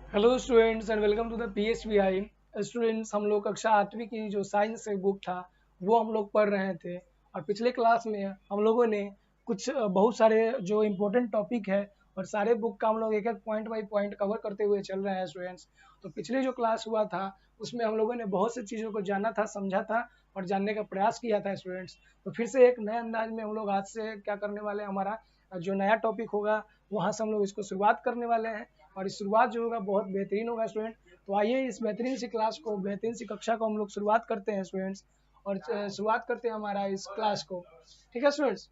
Hello students and welcome to the PSVI। Students, हम लोग कक्षा 8वीं की जो साइंस से बुक था वो हम लोग पढ़ रहे थे। और पिछले क्लास में हम लोगों ने कुछ बहुत सारे जो इम्पोर्टेंट टॉपिक है और सारे बुक का हम लोग एक एक पॉइंट बाई पॉइंट कवर करते हुए चल रहे हैं स्टूडेंट्स। तो पिछले जो क्लास हुआ था उसमें हम लोगों ने बहुत सी चीज़ों को जाना था, समझा था और जानने का प्रयास किया था स्टूडेंट्स। तो फिर से एक नए अंदाज में हम लोग आज से क्या करने वाले हैं, हमारा जो नया टॉपिक होगा वहाँ से हम लोग इसको शुरुआत करने वाले हैं। और इस शुरुआत जो होगा बहुत बेहतरीन होगा स्टूडेंट। तो आइए इस बेहतरीन सी क्लास को, बेहतरीन सी कक्षा को हम लोग शुरुआत करते हैं स्टूडेंट्स। और शुरुआत करते हैं हमारा इस क्लास को। ठीक है स्टूडेंट्स।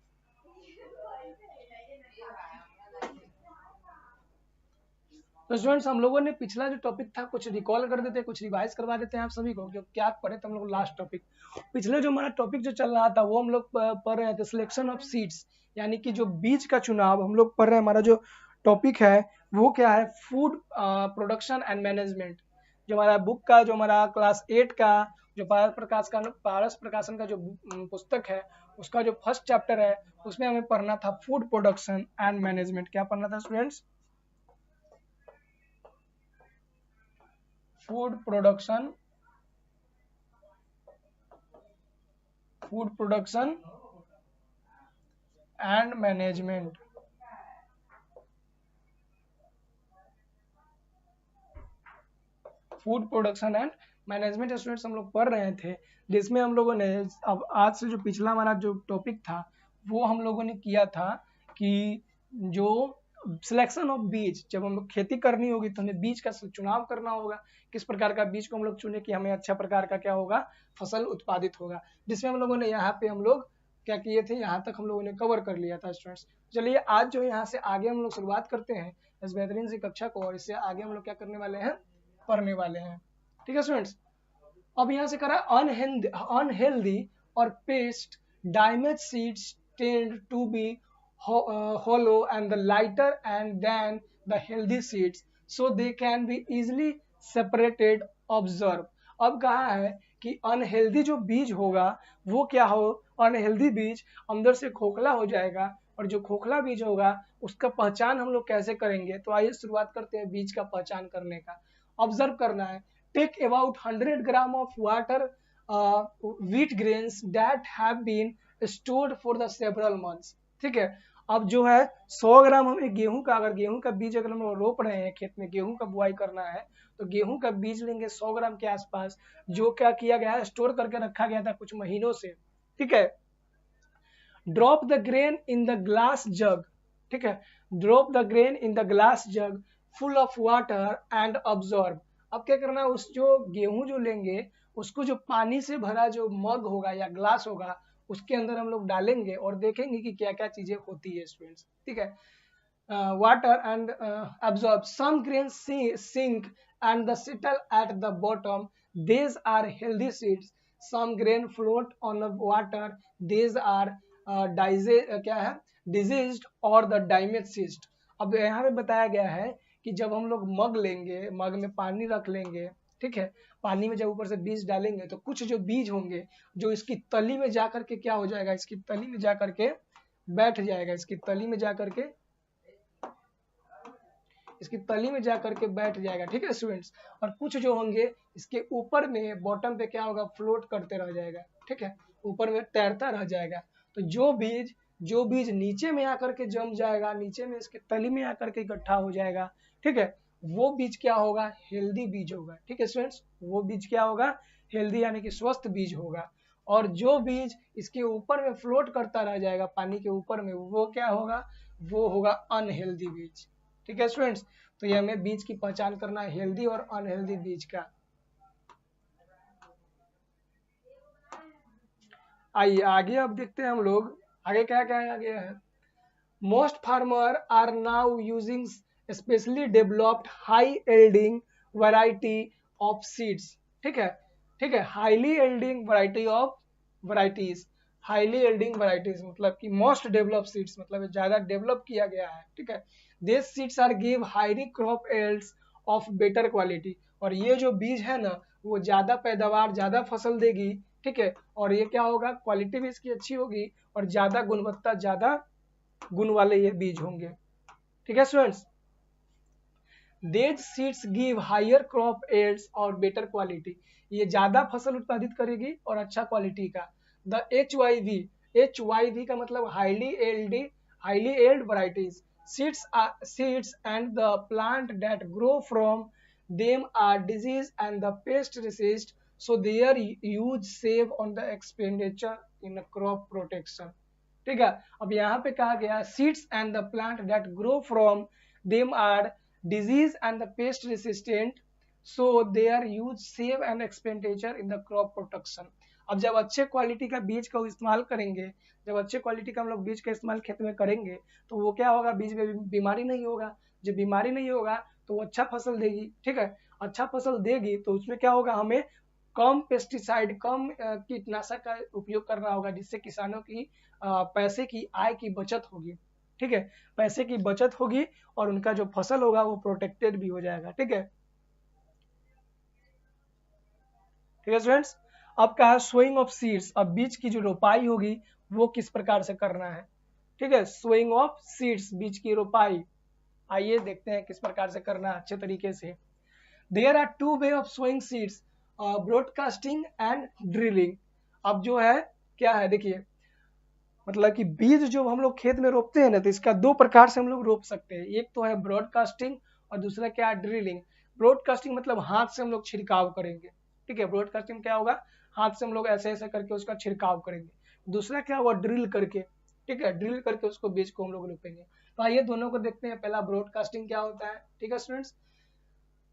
तो स्टूडेंट्स, हम लोगों ने पिछला जो टॉपिक था कुछ रिकॉल कर देते हैं, कुछ रिवाइज करवा देते हैं आप सभी को, जो क्या पढ़े थे हम लोग लास्ट टॉपिक। पिछले जो हमारा टॉपिक जो चल रहा था वो हम लोग पढ़ रहे थे सिलेक्शन ऑफ सीड्स, यानी कि जो बीज का चुनाव हम लोग पढ़ रहे हैं। हमारा जो टॉपिक है वो क्या है, फूड प्रोडक्शन एंड मैनेजमेंट। जो हमारा बुक का, जो हमारा क्लास 8 का जो पारस प्रकाशन का जो पुस्तक है उसका जो फर्स्ट चैप्टर है उसमें हमें पढ़ना था फूड प्रोडक्शन एंड मैनेजमेंट। क्या पढ़ना था students? Food production, food production and management. Food production and management students हम लोग पढ़ रहे थे, जिसमें हम लोगों ने अब आज से जो पिछला हमारा जो टॉपिक था वो हम लोगों ने किया था कि जो सिलेक्शन ऑफ बीज, जब हम लोग खेती करनी होगी तो हमें बीज का चुनाव करना होगा। किस प्रकार का बीज को हम लोग चुने कि हमें अच्छा प्रकार का क्या होगा, फसल उत्पादित होगा। जिसमें हम लोगों ने यहाँ पे हम लोग क्या किए थे, यहाँ तक हम लोगों ने कवर कर लिया था स्टूडेंट्स। चलिए आज जो यहाँ से आगे हम लोग शुरुआत करते हैं इस बेहतरीन सी कक्षा को, और इससे आगे हम लोग क्या करने वाले हैं, पढ़ने वाले हैं। ठीक है स्टूडेंट्स। अब यहाँ से करा अनहेल्दी और pest damage seeds tend to be hollow and the lighter and than the healthy seeds, so they can be easily separated. Observe। अब कहा है कि अनहेल्दी जो बीज होगा वो क्या हो, अनहेल्दी बीज अंदर से खोखला हो जाएगा, और जो खोखला बीज होगा उसका पहचान हम लोग कैसे करेंगे। तो आइए शुरुआत करते हैं बीज का पहचान करने का। ऑब्जर्व करना है। Take about 100 gram of water wheat grains that have been stored for the several months। ठीक है। अब जो है 100 ग्राम हमें गेहूं का, अगर गेहूं का बीज अगर हम रोप रहे हैं खेत में, गेहूं का बुआई करना है तो गेहूं का बीज लेंगे 100 ग्राम के आसपास, जो क्या किया गया है, स्टोर करके रखा गया था कुछ महीनों से। ठीक है। Drop the grain in the glass jug. ठीक है। Drop the grain in the glass jug full of water and observe. अब क्या करना है, उस जो गेहूं जो लेंगे उसको जो पानी से भरा जो मग होगा या ग्लास होगा उसके अंदर हम लोग डालेंगे और देखेंगे कि क्या क्या चीजें होती है स्टूडेंट्स। ठीक है। Water and absorb some grains sink and the settle at the bottom, these are healthy seeds। some grain float on the water, these are क्या है, diseased or the damaged seeds। अब यहाँ पे बताया गया है कि जब हम लोग मग लेंगे, मग में पानी रख लेंगे, ठीक है, पानी में जब ऊपर से बीज डालेंगे तो कुछ जो बीज होंगे जो इसकी तली में जाकर के क्या हो जाएगा, इसकी तली में जाकर के बैठ जाएगा, इसकी तली में जाकर के, इसकी तली में जाकर के बैठ जाएगा। ठीक है स्टूडेंट्स। और कुछ जो होंगे इसके ऊपर में, बॉटम पे क्या होगा, फ्लोट करते रह जाएगा। ठीक है। ऊपर में तैरता रह जाएगा। तो जो बीज नीचे में आकर के जम जाएगा, नीचे में इसके तली में आकर के इकट्ठा हो जाएगा, ठीक है, वो बीज क्या होगा, हेल्दी बीज होगा। ठीक है स्टूडेंट्स। वो बीज क्या होगा, हेल्दी यानी कि स्वस्थ बीज होगा। और जो बीज इसके ऊपर में फ्लोट करता रह जाएगा पानी के ऊपर में, वो क्या होगा, वो होगा अनहेल्दी बीज। ठीक है स्टूडेंट्स। तो ये हमें बीज की पहचान करना है, हेल्दी और अनहेल्दी बीज का। आइए आगे अब देखते हैं हम लोग आगे क्या क्या आगे है। Most farmer are now using specially developed high yielding variety of seeds. ठीक है। ठीक है। Highly yielding variety of varieties, highly yielding varieties मतलब कि मोस्ट डेवलप सीड्स, मतलब ज्यादा डेवलप किया गया है। ठीक है। This seeds are give highly crop yields of better quality. और ये जो बीज है ना वो ज्यादा पैदावार, ज्यादा फसल देगी। ठीक है। और ये क्या होगा, क्वालिटी भी इसकी अच्छी होगी और ज्यादा गुणवत्ता, ज्यादा गुण वाले ये बीज होंगे। ठीक है स्टूडेंट्स। देज सीड्स गिव हायर क्रॉप एल्ड्स और बेटर क्वालिटी, ये ज्यादा फसल उत्पादित करेगी और अच्छा क्वालिटी का। द HYV का मतलब highly yield varieties, seeds and the plant that grow from them are disease and the pest resist, so their use save on the expenditure in crop protection। ठीक है, अब यहाँ पे कहा गया seeds and the plant that grow from them are disease and the pest resistant, so their use save and expenditure in the crop protection. अब जब अच्छे क्वालिटी का बीज का इस्तेमाल करेंगे, जब अच्छे क्वालिटी का हम लोग बीज का इस्तेमाल खेत में करेंगे तो वो क्या होगा, बीज में बीमारी नहीं होगा। जब बीमारी नहीं होगा तो वो अच्छा फसल देगी। ठीक है, अच्छा फसल देगी तो उसमें क्या होगा, हमें कम पेस्टिसाइड, कम कीटनाशक का उपयोग करना होगा, जिससे किसानों की पैसे की, आय की बचत होगी। ठीक है, पैसे की बचत होगी और उनका जो फसल होगा वो प्रोटेक्टेड भी हो जाएगा। ठीक है, ठीक है स्टूडेंट्स। अब कहा सोइंग ऑफ सीड्स, अब बीज की जो रोपाई होगी वो किस प्रकार से करना है। ठीक है, सोइंग ऑफ सीड्स, बीज की रोपाई, आइए देखते हैं किस प्रकार से करना है अच्छे तरीके से। There are two way of sowing seeds, broadcasting and drilling. अब जो है क्या है, देखिए मतलब कि बीज जो हम लोग खेत में रोपते हैं ना, तो इसका दो प्रकार से हम लोग रोप सकते हैं। एक तो है ब्रॉडकास्टिंग और दूसरा क्या है, ड्रिलिंग। ब्रॉडकास्टिंग मतलब हाथ से हम लोग छिड़काव करेंगे। ठीक है, ब्रॉडकास्टिंग क्या होगा, हाथ से हम लोग ऐसे ऐसे करके उसका छिड़काव करेंगे। दूसरा क्या हुआ, ड्रिल करके। ठीक है, ड्रिल करके उसको बीज को हम लोग रोपेंगे। तो आइए दोनों को देखते हैं। पहला ब्रॉडकास्टिंग क्या होता है। ठीक है students,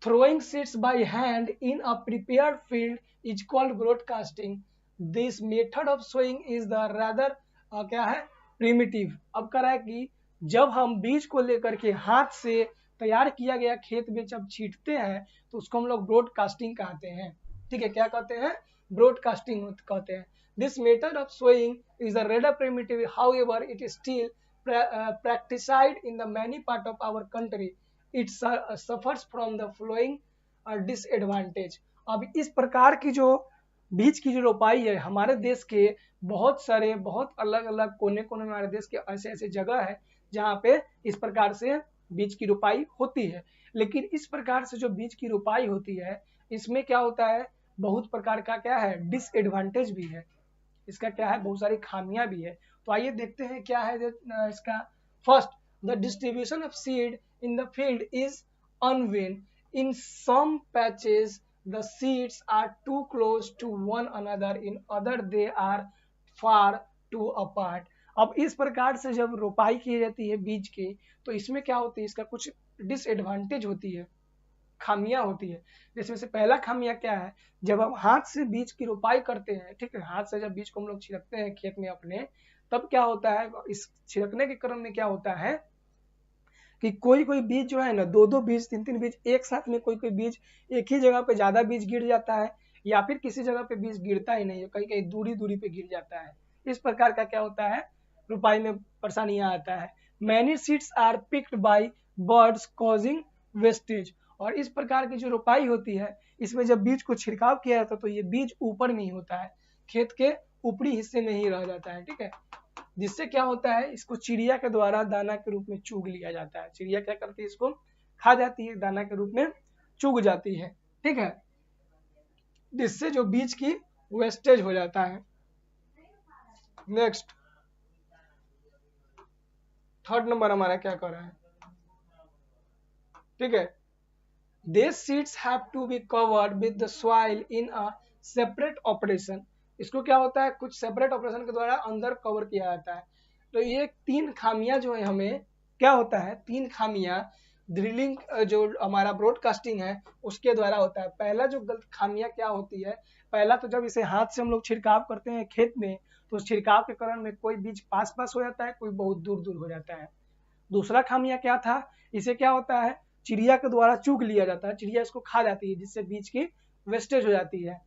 throwing seeds by hand in a prepared field is called broadcasting. This method of sowing is the rather क्या है, primitive। अब कह रहा है कि जब हम बीज को लेकर के हाथ से तैयार किया गया खेत में जब छींटते हैं तो उसको हम लोग ब्रॉडकास्टिंग कहते हैं। ठीक है, क्या कहते हैं, ब्रॉडकास्टिंग कहते हैं। This method of sowing is a rather primitive, however it is still practiced in the many part of our country. It suffers from the following disadvantage। अब इस प्रकार की जो बीज की जो रोपाई है, हमारे देश के बहुत सारे, बहुत अलग अलग कोने कोने में हमारे देश के ऐसे ऐसे जगह है जहाँ पे इस प्रकार से बीज की रोपाई होती है। लेकिन इस प्रकार से जो बीज की रोपाई होती है, इसमें क्या होता है, बहुत प्रकार का क्या है, डिसएडवांटेज भी है। इसका क्या है, बहुत सारी खामियां भी है। तो आइए देखते हैं क्या है इसका। First, the distribution of seed in the field is uneven. In some patches, the seeds are too close to one another. In other, they are far too apart. अब इस प्रकार से जब रोपाई की जाती है बीज की, तो इसमें क्या होती है, इसका कुछ डिसएडवांटेज होती है, खामियां होती है। जिसमें से पहला खामियां क्या है, जब हम हाथ से बीज की रोपाई करते हैं, ठीक है, हाथ से जब बीज को हम लोग छिड़कते हैं खेत में अपने, तब क्या होता है, इस छिड़कने के क्रम में क्या होता है कि कोई कोई बीज जो है ना, दो दो बीज, तीन तीन बीज एक साथ में, कोई कोई बीज एक ही जगह पे ज्यादा बीज गिर जाता है, या फिर किसी जगह पे बीज गिरता ही नहीं है, कहीं कहीं दूरी दूरी पे गिर जाता है। इस प्रकार का क्या होता है, रुपाई में परेशानियां आता है। Many seeds are picked by birds causing wastage. और इस प्रकार की जो रोपाई होती है, इसमें जब बीज को छिड़काव किया जाता है तो ये बीज ऊपर में ही होता है, खेत के ऊपरी हिस्से में ही रह जाता है। ठीक है, जिससे क्या होता है, इसको चिड़िया के द्वारा दाना के रूप में चुग लिया जाता है। चिड़िया क्या करती है, इसको खा जाती है, दाना के रूप में चुग जाती है। ठीक है, जिससे जो बीज की वेस्टेज हो जाता है। नेक्स्ट, थर्ड नंबर हमारा क्या कर रहा है। ठीक है, these seeds have to be covered with the soil in a separate operation। इसको क्या होता है, कुछ सेपरेट ऑपरेशन के द्वारा अंदर कवर किया जाता है। तो ये तीन खामियां जो है, हमें क्या होता है, तीन खामियां ड्रिलिंग जो हमारा ब्रॉडकास्टिंग है उसके द्वारा होता है। पहला जो गलत खामियां क्या होती है, पहला तो जब इसे हाथ से हम लोग छिड़काव करते हैं खेत में, तो उस छिड़काव के कारण में कोई बीज पास पास हो जाता है, कोई बहुत दूर दूर हो जाता है। दूसरा खामियां क्या था, इसे क्या होता है, चिड़िया के द्वारा चूग लिया जाता है, चिड़िया इसको खा जाती है, जिससे बीज की वेस्टेज हो जाती है।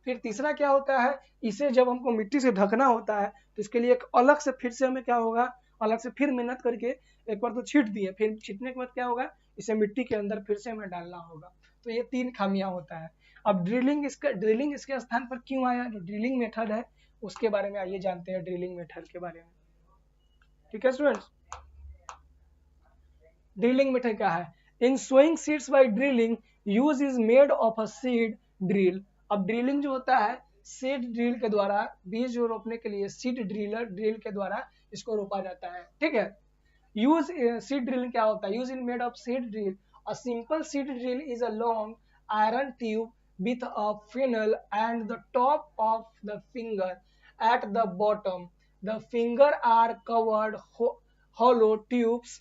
फिर तीसरा क्या होता है, इसे जब हमको मिट्टी से ढकना होता है तो इसके लिए एक अलग से फिर से हमें क्या होगा, अलग से फिर मेहनत करके एक बार तो छींट दिए, फिर छींटने के बाद क्या होगा, इसे मिट्टी के अंदर फिर से हमें डालना होगा। तो ये तीन खामियां होता है। अब ड्रिलिंग इसके स्थान पर क्यों आया, जो ड्रिलिंग मेथड है उसके बारे में आइए जानते हैं, ड्रिलिंग मेथड के बारे में। ठीक है स्टूडेंट्स, ड्रिलिंग मेथड क्या है, in sowing seeds by drilling use is made of a seed drill. अब ड्रिलिंग जो होता है सीड ड्रिल के द्वारा, बीज जो रोपने के लिए सीड ड्रिल के द्वारा इसको रोपा जाता है, ठीक है। यूज सीड ड्रिल क्या होता है, use in made of seed drill. A simple seed drill is a long iron tube with a funnel and the top of the finger at the bottom. The finger are covered hollow tubes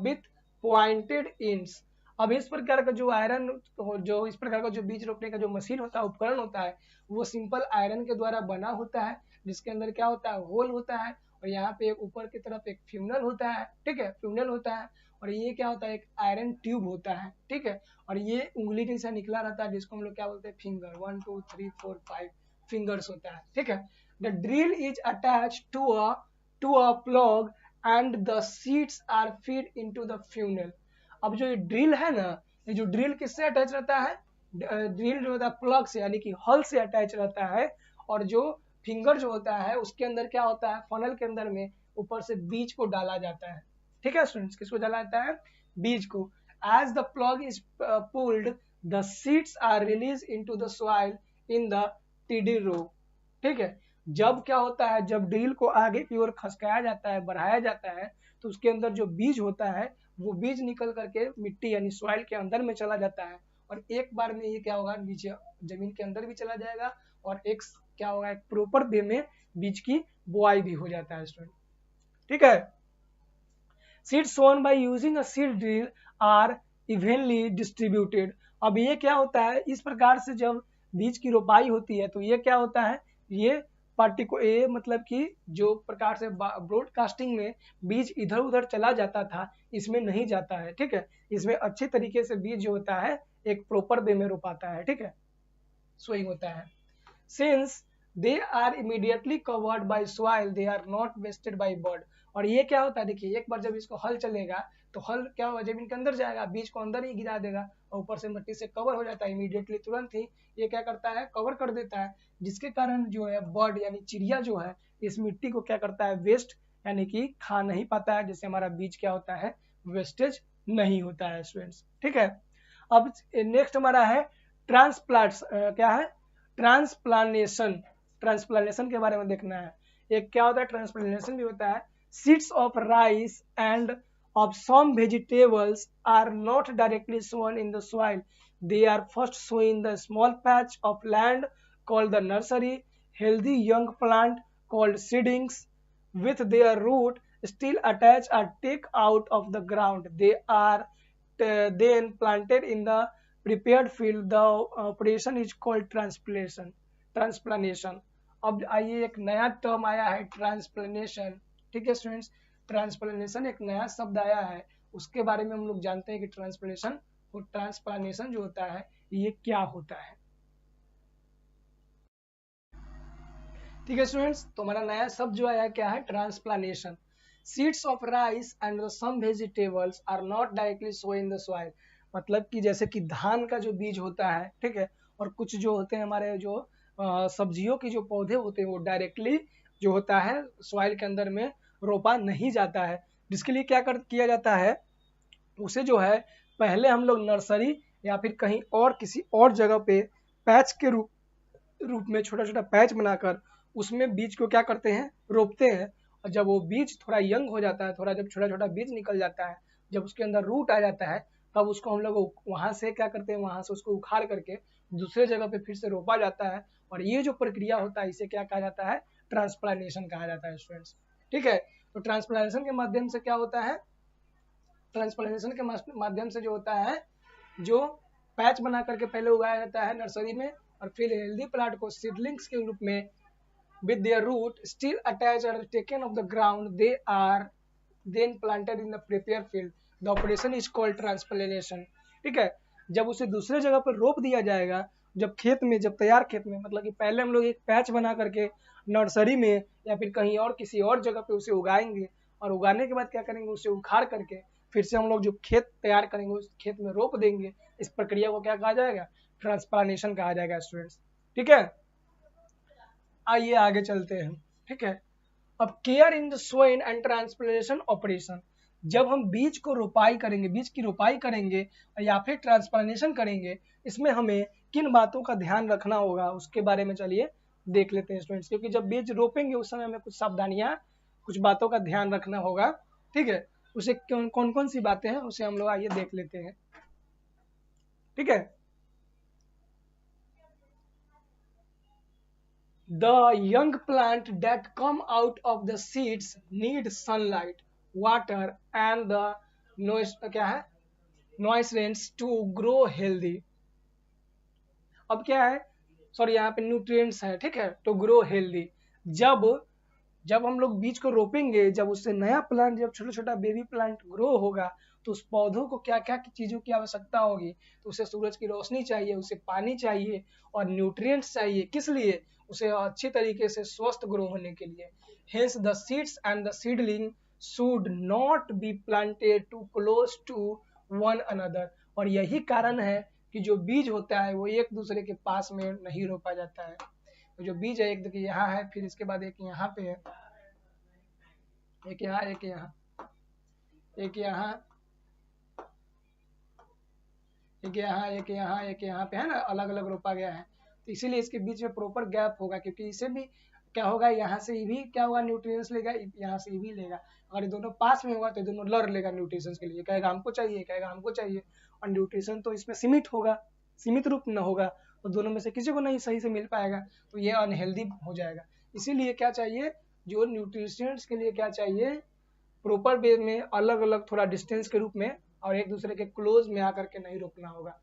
with pointed ends. अब इस प्रकार का जो iron, जो इस प्रकार का जो बीज रोपने का जो मशीन होता है, उपकरण होता है, वो सिंपल आयरन के द्वारा बना होता है, जिसके अंदर क्या होता है, होल होता है, और यहाँ पे एक ऊपर की तरफ एक फ्यूनल होता है, ठीक है, फ्यूनल होता है, और ये क्या होता है, एक आयरन ट्यूब होता है, ठीक है, और ये उंगली के से निकला रहता है, जिसको हम लोग क्या बोलते हैं, फिंगर। 1 2 3 4 5 फिंगर्स होता है, ठीक है। The drill is attach to a plug and the seeds are feed into the funnel. अब जो ये ड्रिल है ना, ये जो ड्रिल किससे अटैच रहता है, ड्रिल जो होता है प्लग से यानी कि हल से अटैच रहता है, और जो फिंगर जो होता है उसके अंदर क्या होता है, फनल के अंदर में ऊपर से बीज को डाला जाता है, ठीक है स्टूडेंट्स, किसको डाला जाता है, बीज को। As the plug is pulled the seeds are release into the soil in the tidy row, ठीक है। जब क्या होता है, जब ड्रिल को आगे की ओर खसकाया जाता है, बढ़ाया जाता है, तो उसके अंदर जो बीज होता है वो बीज निकल करके मिट्टी यानी सॉइल के अंदर में चला जाता है, और एक बार में ये क्या होगा, नीचे जमीन के अंदर भी चला जाएगा, और एक क्या होगा, एक प्रॉपर वे में बीज की बुआई भी हो जाता है स्टूडेंट, ठीक है। Seed sown by using a seed drill are evenly distributed. अब ये क्या होता है, इस प्रकार से जब बीज की रोपाई होती है तो ये क्या होता है, ये ये मतलब कि जो प्रकार से ब्रॉडकास्टिंग में बीज इधर उधर चला जाता था, इसमें नहीं जाता है, ठीक है। इसमें अच्छे तरीके से बीज जो होता है एक प्रॉपर वे में रोपाता है, ठीक है, सोइंग होता है। Since they are immediately covered by soil they are not wasted by bird. और ये क्या होता है, देखिए, एक बार जब इसको हल चलेगा तो हल क्या होगा, जमीन के अंदर जाएगा, बीज को अंदर ही गिरा देगा, और ऊपर से मिट्टी से कवर हो जाता है इमीडिएटली, तुरंत ही ये क्या करता है, कवर कर देता है, जिसके कारण जो है बर्ड यानी चिड़िया जो है इस मिट्टी को क्या करता है, वेस्ट यानी कि खा नहीं पाता है, जिससे हमारा बीज क्या होता है, वेस्टेज नहीं होता है स्टूडेंट्स, ठीक है। अब नेक्स्ट हमारा है ट्रांसप्लांट, क्या है, ट्रांसप्लांटेशन। ट्रांसप्लांटेशन के बारे में देखना है, एक क्या होता है, ट्रांसप्लांटेशन भी होता है। Seeds of rice and of some vegetables are not directly sown in the soil. They are first sown in the small patch of land called the nursery. Healthy young plant called seedlings with their root still attached are taken out of the ground. They are then planted in the prepared field. The operation is called transplantation. Transplantation. अब आइए एक नया term आया है, transplantation, ठीक है students. Transplantation एक नया शब्द आया है, उसके बारे में हम लोग जानते हैं कि ट्रांसप्लांटेशन और ट्रांसप्लांटेशन जो होता है ये क्या होता है, ठीक है स्टूडेंट्स। तो हमारा नया शब्द जो आया क्या है, transplantation. Seeds of rice and some vegetables are not directly sown in the soil. मतलब कि जैसे कि धान का जो बीज होता है, ठीक है, और कुछ जो होते हैं हमारे जो सब्जियों के जो पौधे होते हैं वो डायरेक्टली जो होता है सॉइल के अंदर में रोपा नहीं जाता है, जिसके लिए क्या किया जाता है, उसे जो है पहले हम लोग नर्सरी या फिर कहीं और किसी और जगह पे पैच के रूप में छोटा छोटा पैच बनाकर उसमें बीज को क्या करते हैं, रोपते हैं। और जब वो बीज थोड़ा यंग हो जाता है, थोड़ा जब छोटा छोटा बीज निकल जाता है, जब उसके अंदर रूट आ जाता है, तब उसको हम लोग वहां से क्या करते हैं, वहां से उसको उखाड़ करके दूसरे जगह पे फिर से रोपा जाता है, और ये जो प्रक्रिया होता है इसे क्या कहा जाता है, ट्रांसप्लांटेशन कहा जाता है स्टूडेंट्स, ठीक है। तो ट्रांसप्लांटेशन के माध्यम से क्या होता है, ट्रांसप्लांटेशन के माध्यम से जो होता है, जो पैच बना करके पहले उगाया जाता है नर्सरी में, और फिर हेल्दी प्लांट को सीडलिंग्स के रूप में with their root still attached or taken off the ground, they are then planted in the prepared field. The operation is called transplantation, ठीक है। जब उसे दूसरे जगह पर रोप दिया जाएगा, जब खेत में, जब तैयार खेत में, मतलब कि पहले हम लोग एक पैच बना करके नर्सरी में या फिर कहीं और किसी और जगह पे उसे उगाएंगे, और उगाने के बाद क्या करेंगे, उसे उखाड़ करके फिर से हम लोग जो खेत तैयार करेंगे उस खेत में रोप देंगे। इस प्रक्रिया को क्या कहा जाएगा, ट्रांसप्लांटेशन कहा जाएगा स्टूडेंट्स, ठीक है। आइए आगे चलते हैं, ठीक है। अब care in the soil and transplantation operation. जब हम बीज को रोपाई करेंगे, बीज की रोपाई करेंगे या फिर ट्रांसप्लांटेशन करेंगे, इसमें हमें किन बातों का ध्यान रखना होगा उसके बारे में चलिए देख लेते हैं स्टूडेंट्स। क्योंकि जब बीज रोपेंगे उस समय हमें कुछ सावधानियां, कुछ बातों का ध्यान रखना होगा, ठीक है। उसे कौन कौन सी बातें हैं उसे हम लोग आइए देख लेते हैं, ठीक है। The young plant that come out of the seeds need sunlight, water and the क्या है nutrients to grow healthy। अब क्या है, सॉरी यहाँ पे न्यूट्रिएंट्स है, ठीक है, टू ग्रो हेल्दी। जब जब हम लोग बीज को रोपेंगे, जब उससे नया प्लांट, जब छोटा छोटा बेबी प्लांट ग्रो होगा, तो उस पौधों को क्या क्या चीजों की आवश्यकता होगी, तो उसे सूरज की रोशनी चाहिए, उसे पानी चाहिए और न्यूट्रिएंट्स चाहिए। किस लिए? उसे अच्छी तरीके से स्वस्थ ग्रो होने के लिए। Hence the seeds and the seedling should not be planted too close to one another. और यही कारण है कि जो बीज होता है वो एक दूसरे के पास में नहीं रोपा जाता है। तो जो बीज है, एक देखिए यहाँ है, फिर इसके बाद एक यहाँ पे है, एक यहाँ, एक यहाँ, एक यहाँ, एक यहाँ, एक यहाँ, एक यहाँ पे है ना, अलग अलग रोपा गया है। तो इसीलिए इसके बीच में प्रॉपर गैप होगा, क्योंकि इसे भी क्या होगा, यहाँ से भी क्या होगा, न्यूट्रिएंट्स लेगा, यहाँ से भी लेगा। अगर ये दोनों पास में होगा तो दोनों लड़ लेगा न्यूट्रिशंस के लिए, कहेगा हमको चाहिए, कहेगा हमको चाहिए। और न्यूट्रिशन तो इसमें सीमित होगा, सीमित रूप में होगा, तो दोनों में से किसी को नहीं सही से मिल पाएगा, तो ये अनहेल्दी हो जाएगा। इसीलिए क्या चाहिए, जो न्यूट्रिशंस के लिए क्या चाहिए, प्रॉपर वे में अलग अलग थोड़ा डिस्टेंस के रूप में और एक दूसरे के क्लोज में आकर के नहीं रोकना होगा।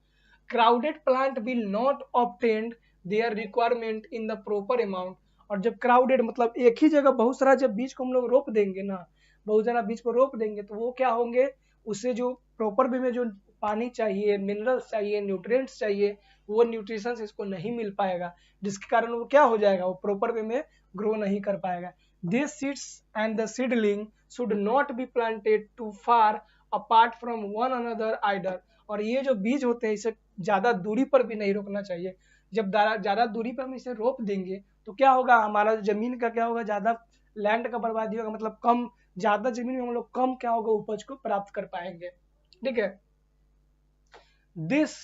Crowded plant will not obtain their requirement in the proper amount. और जब क्राउडेड मतलब एक ही जगह बहुत सारा जब बीज को हम लोग रोप देंगे ना, बहुत सारा बीज को रोप देंगे, तो वो क्या होंगे, उससे जो प्रॉपर वे में जो पानी चाहिए, मिनरल्स चाहिए, न्यूट्रिएंट्स चाहिए, वो न्यूट्रिशंस इसको नहीं मिल पाएगा, जिसके कारण वो क्या हो जाएगा, वो प्रॉपर वे में ग्रो नहीं कर पाएगा। These seeds and the seedling should not be planted too far apart from one another either। और ये जो बीज होते हैं इसे ज्यादा दूरी पर भी नहीं रोकना चाहिए। जब ज्यादा दूरी पर हम इसे रोप देंगे तो क्या होगा, हमारा जमीन का क्या होगा, ज्यादा लैंड का बर्बादी होगा, मतलब कम, ज्यादा जमीन में हम लोग कम क्या होगा, उपज को प्राप्त कर पाएंगे, ठीक है। This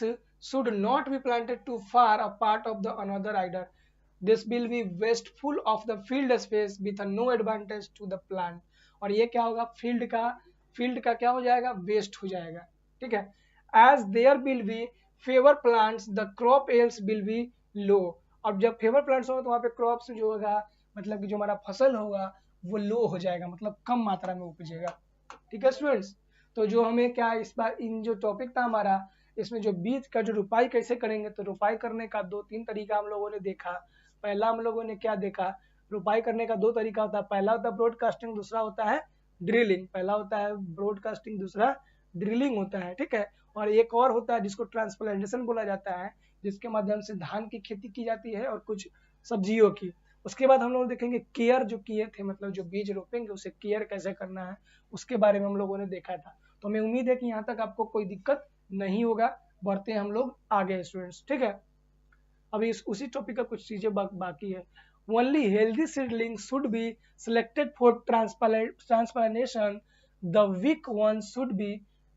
should not be planted too far apart of the another either। This will be wasteful of the field space with no advantage to the plant। और ये क्या होगा, फील्ड का क्या हो जाएगा, वेस्ट हो जाएगा, ठीक है। As there will be fewer plants, the crop yields will be low। अब जब फेवर प्लांट्स होगा तो वहाँ पे क्रॉप्स जो होगा, मतलब कि जो हमारा फसल होगा वो लो हो जाएगा, मतलब कम मात्रा में उपजेगा, ठीक है स्टूडेंट्स। तो जो हमें क्या इस बार इन जो टॉपिक था हमारा, इसमें जो बीज का जो रोपाई कैसे करेंगे, तो रोपाई करने का 2-3 तरीका हम लोगों ने देखा। पहला हम लोगों ने क्या देखा, रोपाई करने का 2 तरीका होता है, पहला होता है ब्रॉडकास्टिंग, दूसरा होता है ड्रिलिंग। पहला होता है ब्रॉडकास्टिंग, दूसरा ड्रिलिंग होता है, ठीक है। और एक और होता है जिसको ट्रांसप्लांटेशन बोला जाता है, जिसके माध्यम से धान की खेती की जाती है और कुछ सब्जियों की। उसके बाद हम लोग देखेंगे केयर जो किए थे, मतलब जो बीज रोपेंगे उसे केयर कैसे करना है, उसके बारे में हम लोगों ने देखा था। तो हमें उम्मीद है कि यहाँ तक आपको कोई दिक्कत नहीं होगा। बढ़ते हैं हम लोग आगे स्टूडेंट्स, ठीक है। अभी उसी टॉपिक का कुछ चीजें बाकी है। Only healthy seedlings should be selected for transplantation, the weak ones should be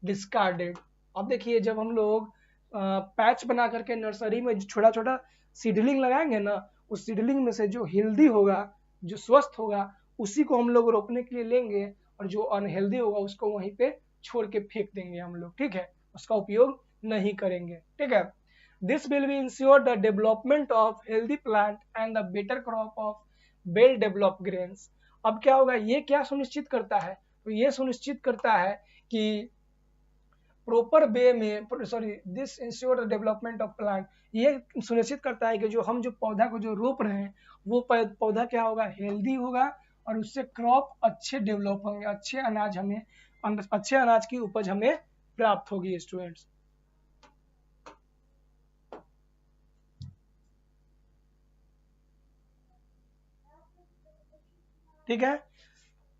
discarded। अब देखिए, जब हम लोग पैच बना करके नर्सरी में छोटा छोटा सीडलिंग लगाएंगे ना, उस सीडलिंग में से जो हेल्दी होगा, जो स्वस्थ होगा, उसी को हम लोग रोपने के लिए लेंगे, और जो अनहेल्दी होगा उसको वहीं पे छोड़ के फेंक देंगे हम लोग, ठीक है, उसका उपयोग नहीं करेंगे, ठीक है। This will be ensure the development of healthy plant and the better crop of well developed grains। अब क्या होगा, ये क्या सुनिश्चित करता है, तो ये सुनिश्चित करता है कि प्रॉपर वे में, sorry, this ensure the development of plant, ये सुनिश्चित करता है कि जो हम जो पौधा को जो रोप रहे हैं वो पौधा क्या होगा, हेल्दी होगा, और उससे क्रॉप अच्छे डेवलप होंगे, अच्छे अनाज की उपज हमें प्राप्त होगी स्टूडेंट्स। ठीक है।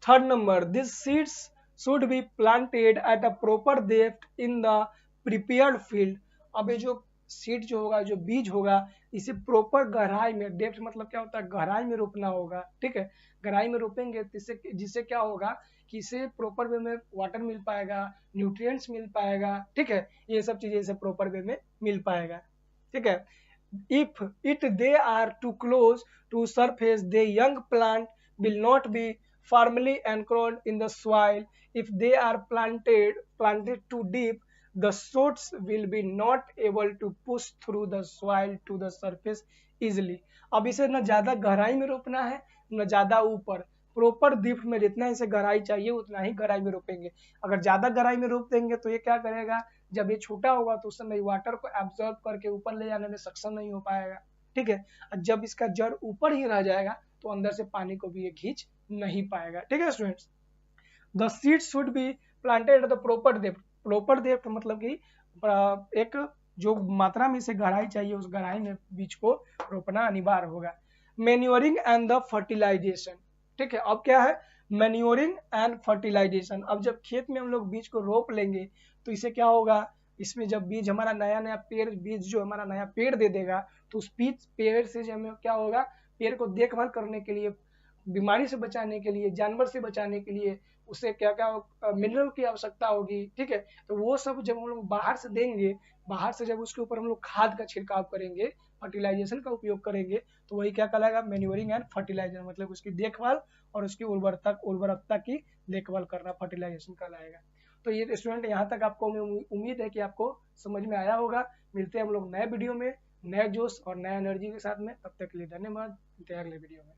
Third number, this seeds should be planted at a proper depth in the prepared field. अब ये जो सीड जो होगा, जो बीज होगा, इसे प्रॉपर गहराई में, डेप्थ मतलब क्या होता है, गहराई में रोपना होगा, ठीक है। गहराई में रोपेंगे जिससे क्या होगा किसे प्रॉपर वे में वाटर मिल पाएगा, न्यूट्रिएंट्स मिल पाएगा, ठीक है, ये सब चीजें इसे प्रॉपर वे में मिल पाएगा, ठीक है। If it they are too close to surface the young plant will not be firmly anchored in the soil. If they are planted too deep, the shoots will be not able to push through the soil to the surface easily. अब इसे न ज्यादा गहराई में रोपना है न ज्यादा ऊपर, प्रॉपर डिप में जितना इसे गहराई चाहिए उतना ही गहराई में रोपेंगे। अगर ज्यादा गहराई में रोप देंगे तो ये क्या करेगा, जब ये छोटा होगा तो उस समय वाटर को एब्जॉर्ब करके ऊपर ले जाने में सक्षम नहीं हो पाएगा, ठीक है। जब इसका जड़ ऊपर ही रह जाएगा तो अंदर से पानी को भी ये खींच नहीं पाएगा, ठीक है students. The seeds should be planted at the proper depth. Proper depth मतलब कि एक जो मात्रा में इसे गहराई चाहिए उस गहराई में बीज को रोपना अनिवार्य होगा। मैन्योरिंग एंड द फर्टिलाइजेशन, ठीक है। अब क्या है, मैन्योरिंग एंड फर्टिलाइजेशन। अब जब खेत में हम लोग बीज को रोप लेंगे तो इसे क्या होगा, इसमें जब बीज हमारा नया नया पेड़, बीज जो हमारा नया पेड़ दे देगा तो उस बीज पेड़ से हमें क्या होगा, पेड़ को देखभाल करने के लिए, बीमारी से बचाने के लिए, जानवर से बचाने के लिए उसे क्या क्या मिनरल की आवश्यकता होगी, ठीक है। तो वो सब जब हम लोग बाहर से देंगे, बाहर से जब उसके ऊपर हम लोग खाद का छिड़काव करेंगे, फर्टिलाइजेशन का उपयोग करेंगे, तो वही क्या कहलाएगा, मैन्योरिंग एंड फर्टिलाइजर, मतलब उसकी देखभाल और उसकी उर्वरकता की देखभाल करना फर्टिलाइजेशन कहलाएगा। तो ये स्टूडेंट यहाँ तक आपको उम्मीद है कि आपको समझ में आया होगा। मिलते हैं हम लोग नए वीडियो में नए जोश और नए एनर्जी के साथ में, तब तक के लिए धन्यवाद। मिलते हैं अगले वीडियो में।